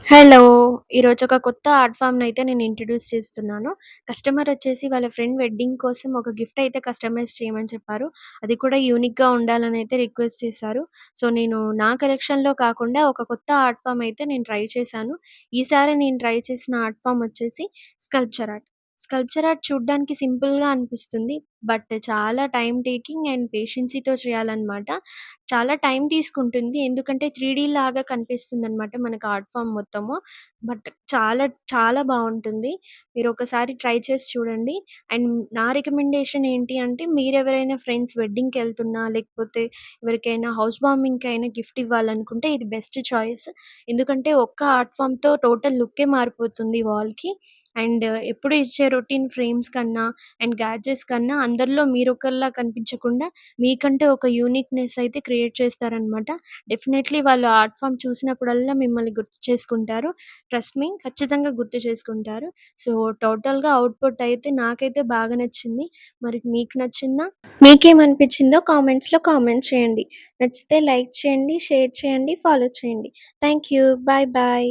Hello! ఈరోజు ఒక కొత్త ఆర్ట్ ఫామ్‌నయితే నేను ఇంట్రొడ్యూస్ చేస్తున్నాను. కస్టమర్ వచ్చేసి వాళ్ళ ఫ్రెండ్ వెడ్డింగ్ కోసం ఒక గిఫ్ట్ అయితే కస్టమైజ్ చేయమని చెప్పారు. అది కూడా యూనిక్‌గా ఉండాలనైతే రిక్వెస్ట్ చేశారు. సో, నేను నా కలెక్షన్‌లో కాకుండా ఒక కొత్త ఆర్ట్ ఫామ్ అయితే నేను ట్రై చేశాను. ఈసారి నేను ట్రై చేసిన ఆర్ట్ ఫామ్ వచ్చేసి స్కల్ప్చర్ ఆర్ట్. స్కల్ప్చర్ ఆర్ట్ చూడ్డానికి సింపుల్‌గా అనిపిస్తుంది. బట్ చాలా టైమ్ టేకింగ్ అండ్ పేషెన్సీతో చేయాలనమాట. చాలా టైం తీసుకుంటుంది. ఎందుకంటే 3డీ లాగా కనిపిస్తుందనమాట మనకు ఆర్ట్ ఫార్మ్ మొత్తము. బట్ చాలా చాలా బావుంటుంది. మీరొకసారి ట్రై చేసి చూడండి. అండ్ నా రికమెండేషన్ ఏంటి అంటే మీరెవరైనా ఫ్రెండ్స్ వెడ్డింగ్‌కెళ్తున్నా, లేకపోతే ఎవరికైనా హౌస్ వార్మింగ్‌కైనా గిఫ్ట్ ఇవ్వాలనుకుంటే ఇది బెస్ట్ చాయిస్. ఎందుకంటే ఒక్క ఆర్ట్ ఫార్మ్‌తో టోటల్ లుక్కే మారిపోతుంది వాల్‌కి. అండ్ ఎప్పుడు ఇచ్చే రొటీన్ ఫ్రేమ్స్ కన్నా అండ్ గ్యాడ్జెట్స్ కన్నా అందరిలో మీరొకళ్ళలా కనిపించకుండా మీకంటే ఒక యూనిక్‌నెస్ అయితే క్రియేట్ చేస్తారనమాట. డెఫినైట్‌లీ వాళ్ళు ఆర్ట్ ఫార్మ్ చూసినప్పుడల్లా మిమ్మల్ని గుర్తు చేసుకుంటారు. ట్రస్ట్ మీ ఖచ్చితంగా గుర్తు చేసుకుంటారు. సో, టోటల్‌గా అవుట్‌పుట్ అయితే నాకైతే బాగా నచ్చింది. మరి మీకు నచ్చిందా? మీకేమనిపించిందో కామెంట్స్‌లో కామెంట్ చేయండి. నచ్చితే లైక్ చేయండి, షేర్ చేయండి, ఫాలో చేయండి. Thank you. Bye bye.